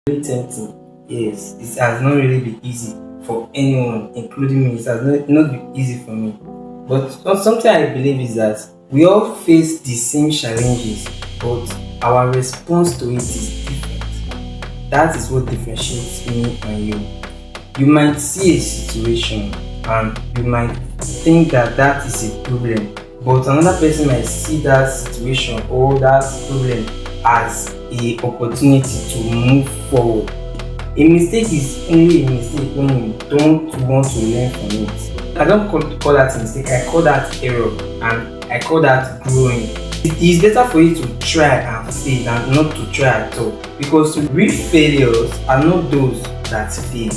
Really tempting. Yes, it has not really been easy for anyone, including me. It has not been easy for me. But something I believe is that we all face the same challenges, but our response to it is different. That is what differentiates me and you. You might see a situation and you might think that that is a problem, but another person might see that situation or that problem as a opportunity to move forward. A mistake is only a mistake when you don't want to learn from it. I don't call that a mistake, I call that error, and I call that growing. It is better for you to try and fail than not to try at all, because real failures are not those that fail,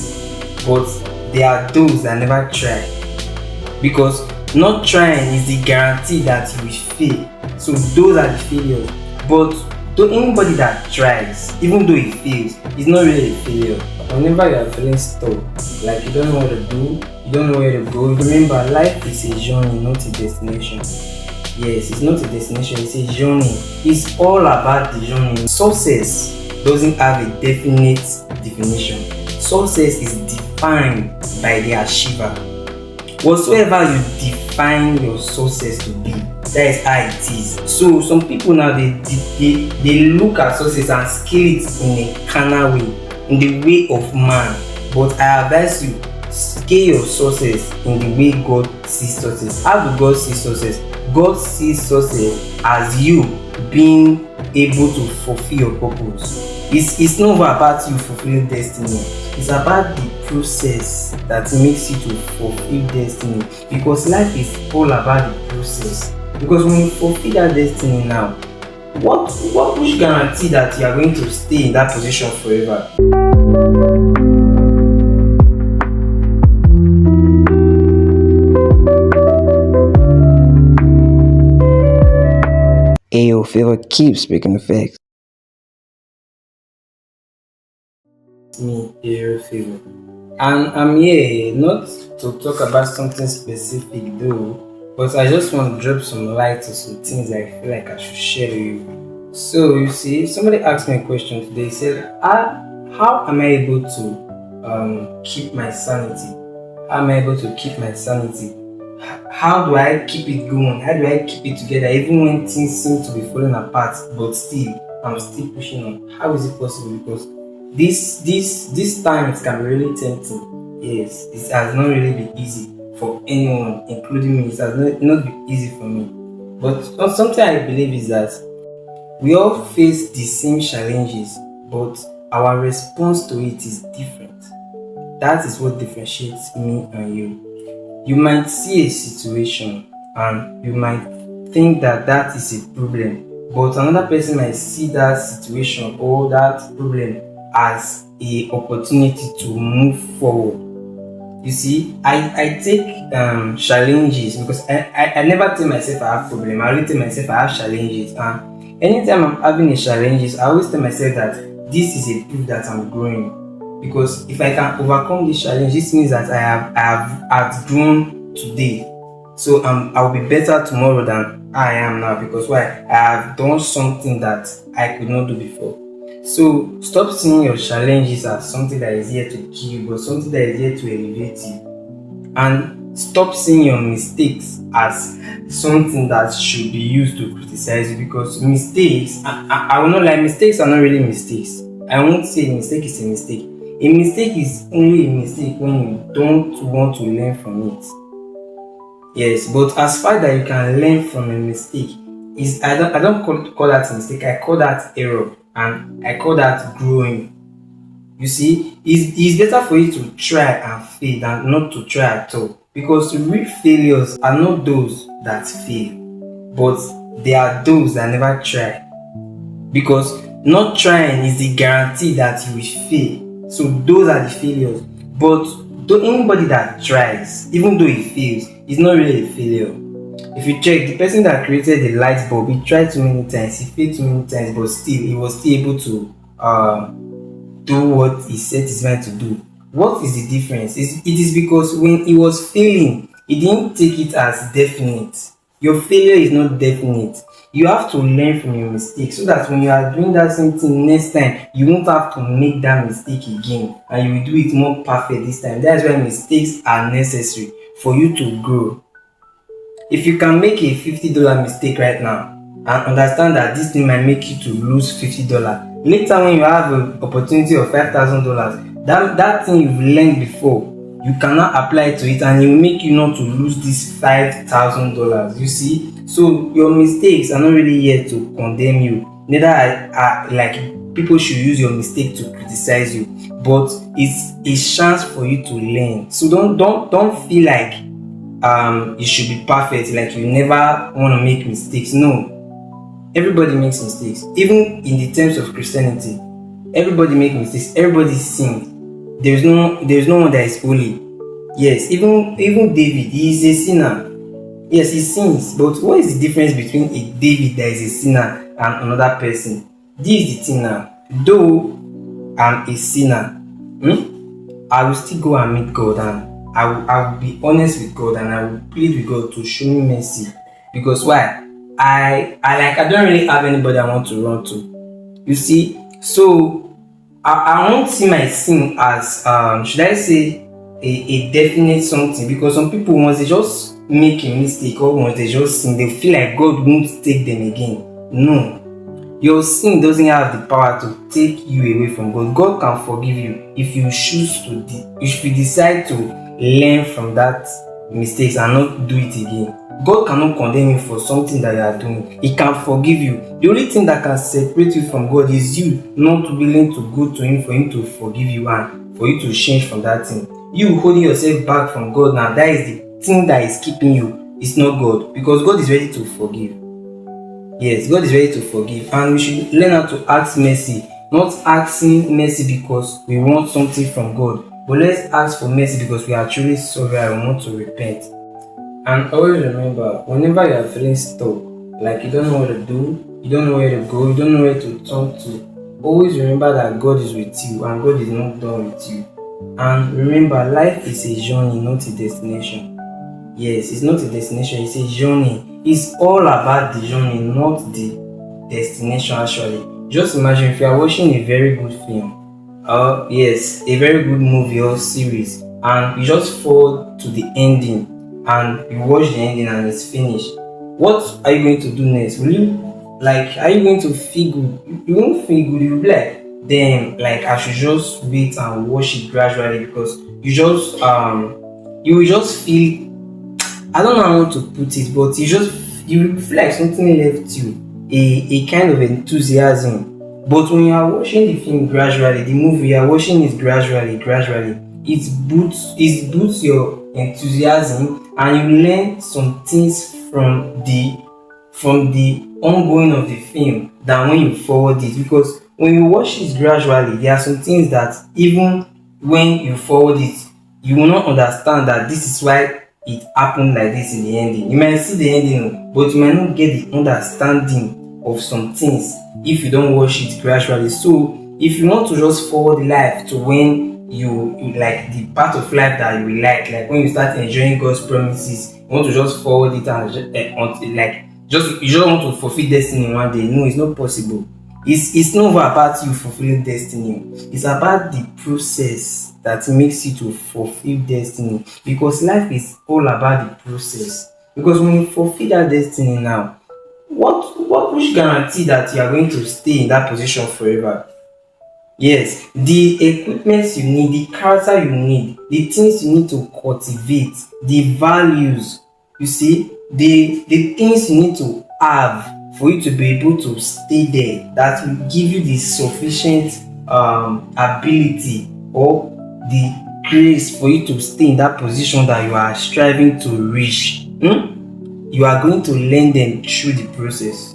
but they are those that never try. Because not trying is the guarantee that you will fail. So those are the failures. But anybody that tries, even though it fails, is not really a failure. Whenever you are feeling stuck, like you don't know what to do, you don't know where to go, remember, life is a journey, not a destination. Yes, it's not a destination, it's a journey. It's all about the journey. Success doesn't have a definite definition. Success is defined by the achiever. Whatsoever you define your success to be, that is how it is. So some people now they look at success and scale it in a carnal way, in the way of man. But I advise you, scale your success in the way God sees success. How do God see success? God sees success as you being able to fulfill your purpose. It's not about you fulfilling destiny. It's about the process that makes you to fulfill destiny. Because life is all about the process. Because when you fulfill that destiny now, which guarantee that you are going to stay in that position forever? EJIRO Favor keeps speaking the facts. Me, EJIRO Favor. And I'm here not to talk about something specific though, but I just want to drop some light to some things I feel like I should share with you. So you see, somebody asked me a question today. He said, how am I able to keep my sanity? How am I able to keep my sanity? How do I keep it going? How do I keep it together even when things seem to be falling apart, but still I'm still pushing on? How is it possible? Because these times can be really tempting. Yes, it has not really been easy for anyone, including me. It has not been easy for me. But something I believe is that we all face the same challenges, but our response to it is different. That is what differentiates me and you. You might see a situation and you might think that that is a problem, but another person might see that situation or that problem as a opportunity to move forward. You see, I take challenges because I never tell myself I have problem. I only tell myself I have challenges, and anytime I'm having a challenges, I always tell myself that this is a proof that I'm growing. Because if I can overcome this challenge, this means that I have outgrown today. So I'll be better tomorrow than I am now. Because why? I have done something that I could not do before. So stop seeing your challenges as something that is here to kill you, but something that is here to elevate you. And stop seeing your mistakes as something that should be used to criticize you. Because mistakes, I will not lie, mistakes are not really mistakes. I won't say a mistake is a mistake. A mistake is only a mistake when you don't want to learn from it. Yes, but as far that you can learn from a mistake, I don't call that a mistake, I call that error, and I call that growing. You see, it's better for you to try and fail than not to try at all. Because real failures are not those that fail, but they are those that never try. Because not trying is the guarantee that you will fail. So those are the failures. But anybody that tries, even though he fails, is not really a failure. If you check, the person that created the light bulb, he tried too many times, he failed too many times, but still he was still able to do what he set his mind to do. What is the difference? It is because when he was failing, he didn't take it as definite. Your failure is not definite. You have to learn from your mistakes so that when you are doing that same thing next time, you won't have to make that mistake again and you will do it more perfect this time. That's why mistakes are necessary for you to grow. If you can make a $50 mistake right now and understand that this thing might make you to lose $50, later when you have an opportunity of $5,000, that thing you've learned before, you cannot apply it to it and it will make you not to lose this $5,000. You see, so your mistakes are not really here to condemn you. Neither are like people should use your mistake to criticize you, but it's a chance for you to learn. So don't feel like you should be perfect, like you never want to make mistakes. No, everybody makes mistakes. Even in the terms of Christianity, everybody makes mistakes. Everybody sins. There's no one that is holy. Yes, even David, he is a sinner. Yes, he sins. But what is the difference between a David that is a sinner and another person? This is the thing now. Though I'm a sinner, I will still go and meet God, and I will be honest with God, and I will plead with God to show me mercy. Because why? I don't really have anybody I want to run to. You see, so I won't see my sin as should I say a definite something, because some people, once they just make a mistake or once they just sin, they feel like God won't take them again. No. Your sin doesn't have the power to take you away from God. God can forgive you if you choose to, if you decide to learn from that mistakes and not do it again. God cannot condemn you for something that you are doing. He can forgive you. The only thing that can separate you from God is you not willing to go to Him for Him to forgive you and for you to change from that thing. You holding yourself back from God now, that is the thing that is keeping you. It's not God, because God is ready to forgive. Yes, God is ready to forgive, and we should learn how to ask mercy. Not asking mercy because we want something from God, but let's ask for mercy because we are truly sorry and want to repent. And always remember, whenever you are feeling stuck, like you don't know what to do, you don't know where to go, you don't know where to turn to, always remember that God is with you and God is not done with you. And remember, life is a journey, not a destination. Yes, it's not a destination, it's a journey. It's all about the journey, not the destination actually. Just imagine if you are watching a very good film, yes, a very good movie or series, and you just fall to the ending and you watch the ending and it's finished. What are you going to do next? Will you, like, are you going to feel good? You won't feel good, you'll be like, then, like, I should just wait and watch it gradually, because you will just feel, I don't know how to put it, but you feel like something left you, a kind of enthusiasm. But when you are watching the film gradually, the movie you are watching it gradually, it boosts your enthusiasm, and you learn some things from the ongoing of the film than when you forward it. Because when you watch it gradually, there are some things that even when you forward it, you will not understand that this is why it happened like this in the ending. You might see the ending, but you might not get the understanding of some things if you don't watch it gradually. So if you want to just forward life to when you like the part of life that you will like when you start enjoying God's promises, you want to just forward it and you just want to fulfill destiny one day. No, it's not possible. It's not about you fulfilling destiny. It's about the process that makes you to fulfill destiny, because life is all about the process. Because when you fulfill that destiny now, which guarantee that you are going to stay in that position forever? Yes, the equipment you need, the character you need, the things you need to cultivate, the values, you see, the things you need to have for you to be able to stay there, that will give you the sufficient ability or the grace for you to stay in that position that you are striving to reach. You are going to learn them through the process.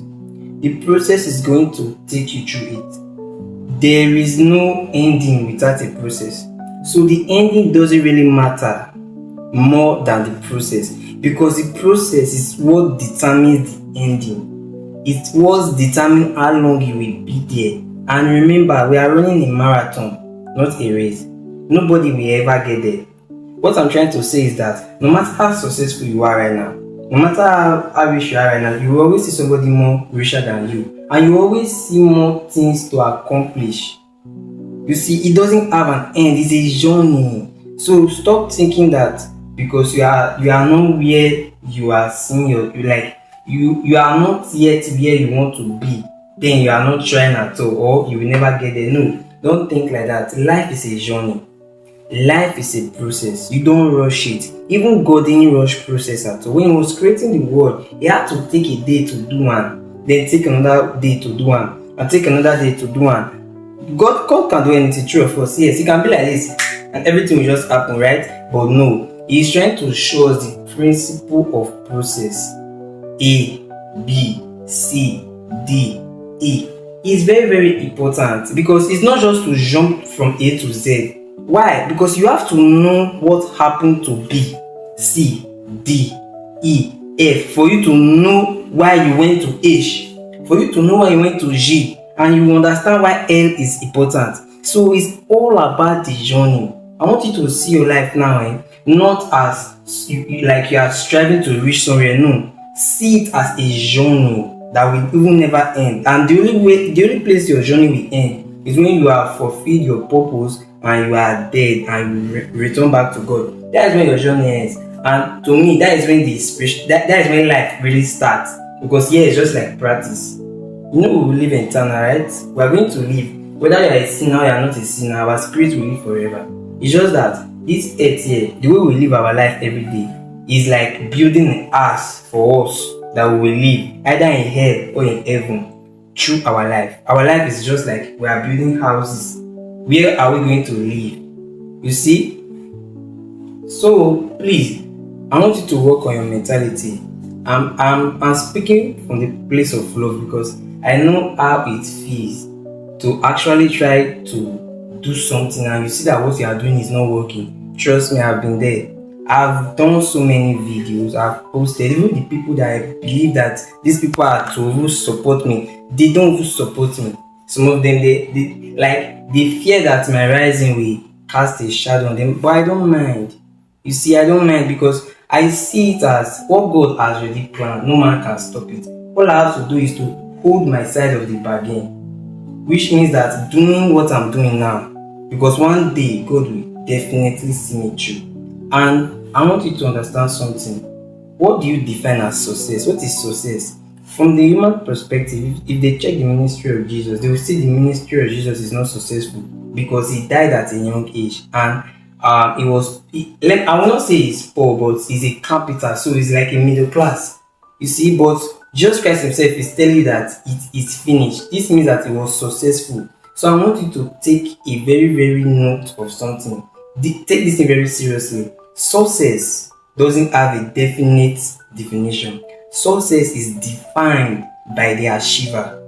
The process is going to take you through it. There is no ending without a process. So the ending doesn't really matter more than the process, because the process is what determines the ending. It was determine how long you will be there. And remember, we are running a marathon, not a race. Nobody will ever get there. What I'm trying to say is that no matter how successful you are right now, No matter how rich you are right now, you will always see somebody more richer than you, and you always see more things to accomplish. You see, it doesn't have an end, it's a journey. So stop thinking that because you are not where you are seeing you are not yet where you want to be, then you are not trying at all, or you will never get there. No, don't think like that. Life is a journey. Life is a process. You don't rush it. Even God didn't rush process at all. When He was creating the world, He had to take a day to do one, then take another day to do one, and take another day to do one. God can do anything true of us. Yes, He can be like this, and everything will just happen, right? But no, He's trying to show us the principle of process. A, B, C, D, E. It's very, very important because it's not just to jump from A to Z. Why? Because you have to know what happened to B, C, D, E, F for you to know why you went to H, for you to know why you went to G, and you understand why L is important. So it's all about the journey. I want you to see your life now, not as like you are striving to reach somewhere. No, see it as a journey that will even never end. And the only place your journey will end is when you have fulfilled your purpose and you are dead and you return back to God. That is when your journey ends. And to me, that is when that is when life really starts. Because yeah, it's just like practice. You know, we will live eternal, right? We are going to live. Whether you are a sinner or you are not a sinner, our spirit will live forever. It's just that this earth here, the way we live our life every day, is like building an house for us that we will live either in hell or in heaven through our life. Our life is just like we are building houses. Where are we going to live? You see? So please, I want you to work on your mentality. I'm speaking from the place of love because I know how it feels to actually try to do something and you see that what you are doing is not working. Trust me, I've been there. I've done so many videos, I've posted. Even the people that I believe that these people are to support me, they don't even support me. Some of them, they fear that my rising will cast a shadow on them, but I don't mind. You see, I don't mind because I see it as what God has already planned. No man can stop it. All I have to do is to hold my side of the bargain, which means that doing what I'm doing now, because one day God will definitely see me through. And I want you to understand something. What do you define as success? What is success? From the human perspective, if they check the ministry of Jesus, they will see the ministry of Jesus is not successful because he died at a young age, and I will not say he's poor, but he's a carpenter, so he's like a middle class. You see, but Jesus Christ himself is telling you that it is finished. This means that he was successful. So I want you to take a very, very note of something. Take this thing very seriously. Success doesn't have a definite definition. Success is defined by the achiever.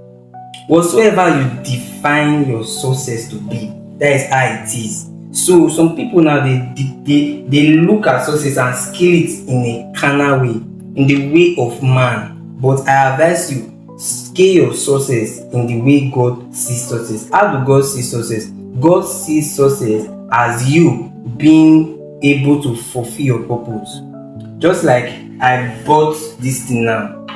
Whatsoever you define your success to be, that is how it is. So some people now they look at success and scale it in a carnal way, in the way of man. But I advise you, scale your success in the way God sees success. How do God see success? God sees success as you being able to fulfill your purpose. Just like I bought this thing now.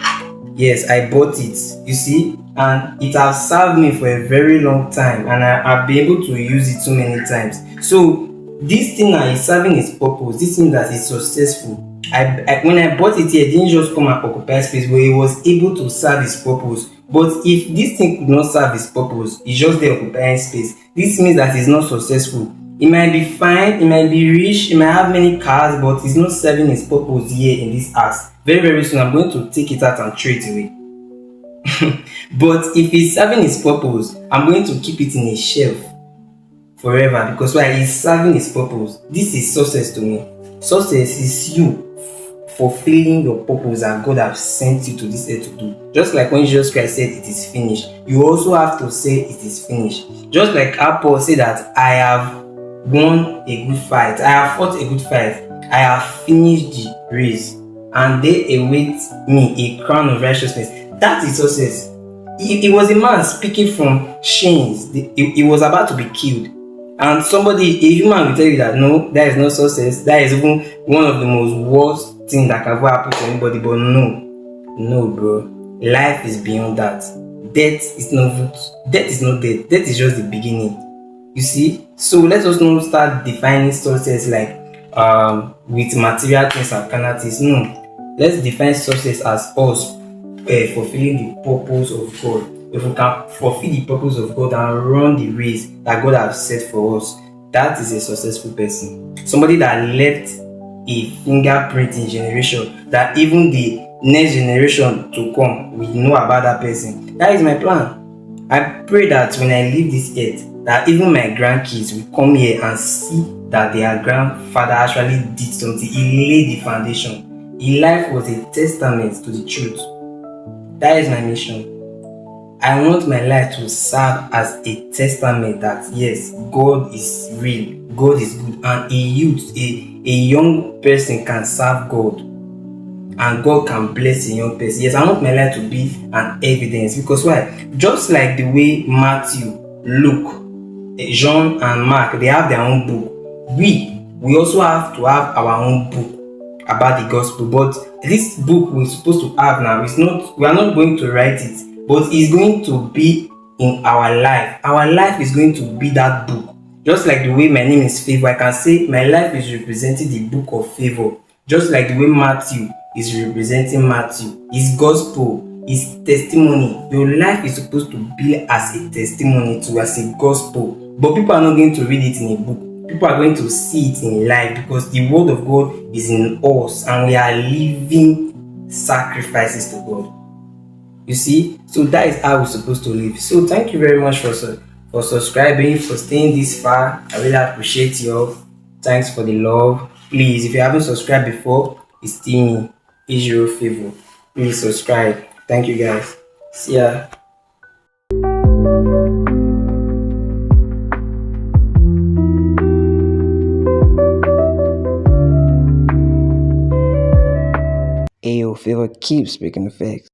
Yes, I bought it. You see, and it has served me for a very long time, and I've been able to use it so many times. So this thing now is serving its purpose. This means that it's successful. When I bought it here, it didn't just come and occupy space, but it was able to serve its purpose. But if this thing could not serve its purpose, it's just there occupying space. This means that it's not successful. It might be fine, it might be rich, it might have many cars, but it's not serving its purpose here in this house. Very, very soon, I'm going to take it out and throw it away. But if it's serving its purpose, I'm going to keep it in a shelf forever, because why? It's serving its purpose. This is success to me. Success is you fulfilling your purpose that God has sent you to this earth to do. Just like when Jesus Christ said it is finished, you also have to say it is finished. Just like Paul said that I have won a good fight, I have fought a good fight, I have finished the race, and there awaits me a crown of righteousness. That is success. It was a man speaking from chains. He was about to be killed. And a human will tell you that no, that is not success. That is even one of the most worst thing that can ever happen to anybody. But no, no, bro. Life is beyond that. Death is not death. Death is just the beginning. You see? So let us not start defining success like with material things and carnal things. No. Let's define success as us fulfilling the purpose of God. If we can fulfill the purpose of God and run the race that God has set for us, that is a successful person. Somebody that left a fingerprint in generation that even the next generation to come will know about that person. That is my plan. I pray that when I leave this earth, that even my grandkids will come here and see that their grandfather actually did something. He laid the foundation. His life was a testament to the truth. That is my mission. I want my life to serve as a testament that yes, God is real, God is good, and a young person can serve God, and God can bless a young person. Yes, I want my life to be an evidence, because why? Just like the way Matthew, Luke, John, and Mark, they have their own book. We also have to have our own book about the gospel. But this book we're supposed to have now is not, we are not going to write it, but it's going to be in our life. Our life is going to be that book. Just like the way my name is Favor, I can say my life is representing the book of Favor. Just like the way Matthew is representing Matthew, his gospel, his testimony. Your life is supposed to be as a testimony to, as a gospel. But people are not going to read it in a book. People are going to see it in life, because the word of God is in us and we are living sacrifices to God. You see, so that is how we're supposed to live. So thank you very much for subscribing, for staying this far. I really appreciate you all. Thanks for the love. Please, if you haven't subscribed before, it's still me, EJIRO FAVOUR. Please subscribe. Thank you guys. See ya. EJIRO Favor keeps speaking the facts.